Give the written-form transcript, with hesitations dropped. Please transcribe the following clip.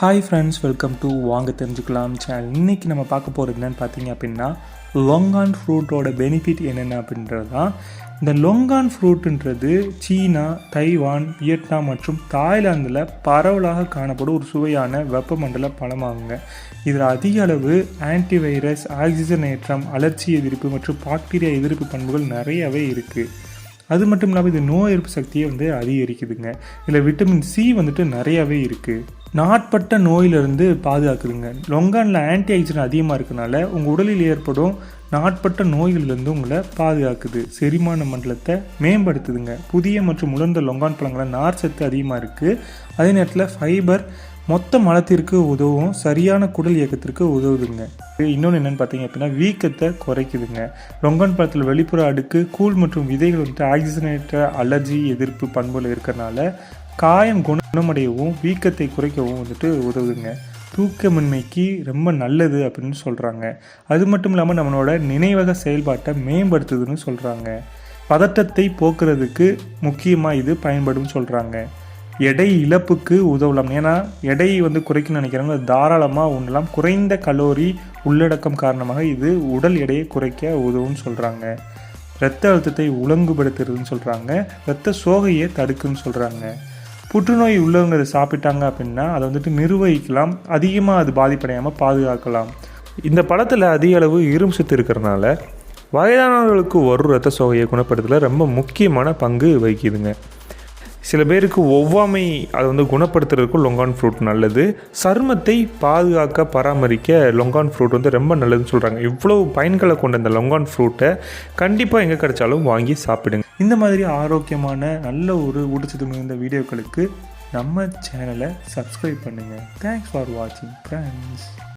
Hi friends, welcome to வாங்க தெரிஞ்சுக்கலாம் channel. இன்றைக்கி நம்ம பார்க்க போகிறது என்னென்னு பார்த்தீங்க அப்படின்னா, லொங்கான் ஃப்ரூட்டோட பெனிஃபிட் என்னென்ன அப்படின்றது தான். இந்த லொங்கான் ஃப்ரூட்டுன்றது சீனா, தைவான், வியட்நாம் மற்றும் தாய்லாந்தில் பரவலாக காணப்படும் ஒரு சுவையான வெப்பமண்டல பழமாகுங்க. இதில் அதிக அளவு ஆன்டிவைரஸ், ஆக்சிஜனேற்றம், அலர்ச்சி எதிர்ப்பு மற்றும் பாக்டீரியா எதிர்ப்பு பண்புகள் நிறையவே இருக்குது. அது மட்டும் இல்லாமல் இது நோய் எதிர்ப்பு சக்தியை அதிகரிக்குதுங்க. இதில் விட்டமின் சி நிறையாவே இருக்குது. நாட்பட்ட நோயிலிருந்து பாதுகாக்குதுங்க. லொங்கானில் ஆன்டி ஆக்சிடென்ட் அதிகமாக இருக்கனால உங்கள் உடலில் ஏற்படும் நாட்பட்ட நோய்களிலிருந்து உங்களை பாதுகாக்குது. செரிமான மண்டலத்தை மேம்படுத்துதுங்க. புதிய மற்றும் உலர்ந்த லொங்கான் பழங்களில் நார் சத்து அதிகமாக இருக்குது. அதே நேரத்தில் ஃபைபர் மொத்த மலத்திற்கு உதவும், சரியான குடல் இயக்கத்திற்கு உதவுதுங்க. இன்னொன்று என்னென்னு பார்த்தீங்க அப்படின்னா, வீக்கத்தை குறைக்குதுங்க. லொங்கான் பழத்தில் வெளிப்புற அடுக்கு, கூழ் மற்றும் விதைகள் ஆக்சிஜனேற்ற அலர்ஜி எதிர்ப்பு பண்புகள் இருக்கிறனால காயம் குணமடையவும் வீக்கத்தை குறைக்கவும் உதவுதுங்க. தூக்கமின்மைக்கு ரொம்ப நல்லது அப்படின்னு சொல்கிறாங்க. அது மட்டும் இல்லாமல் நம்மளோட நினைவக செயல்பாட்டை மேம்படுத்துதுன்னு சொல்கிறாங்க. பதட்டத்தை போக்குறதுக்கு முக்கியமாக இது பயன்படும் சொல்கிறாங்க. எடை இழப்புக்கு உதவலாம். ஏன்னா எடை குறைக்கணும்னு நினைக்கிறாங்க, தாராளமாக உண்ணலாம். குறைந்த கலோரி உள்ளடக்கம் காரணமாக இது உடல் எடையை குறைக்க உதவுன்னு சொல்கிறாங்க. இரத்த அழுத்தத்தை ஒழுங்குபடுத்துறதுன்னு சொல்கிறாங்க. இரத்த சோகையை தடுக்குன்னு சொல்கிறாங்க. புற்றுநோய் உள்ளவங்க அதை சாப்பிட்டாங்க அப்படின்னா அதை நிர்வகிக்கலாம். அதிகமாக அது பாதிப்படையாமல் பாதுகாக்கலாம். இந்த பழத்தில் அதிக அளவு இரும்பு சத்து இருக்கிறதுனால வயதானவர்களுக்கு ஒரு இரத்த சோகையை குணப்படுத்தல ரொம்ப முக்கியமான பங்கு வகிக்குதுங்க. சில பேருக்கு ஒவ்வாமை அதை குணப்படுத்துறதுக்கும் லொங்கான் ஃப்ரூட் நல்லது. சருமத்தை பாதுகாக்க பராமரிக்க லொங்கான் ஃப்ரூட் ரொம்ப நல்லதுன்னு சொல்கிறாங்க. இவ்வளவு பயன்களை கொண்ட இந்த லொங்கான் ஃப்ரூட்டை கண்டிப்பாக எங்கே கிடைச்சாலும் வாங்கி சாப்பிடுங்க. இந்த மாதிரி ஆரோக்கியமான நல்ல ஒரு ஊட்டச்சத்து மிகுந்த வீடியோக்களுக்கு நம்ம சேனலை சப்ஸ்கிரைப் பண்ணுங்கள். தேங்க்ஸ் ஃபார் வாட்சிங் ஃப்ரெண்ட்ஸ்.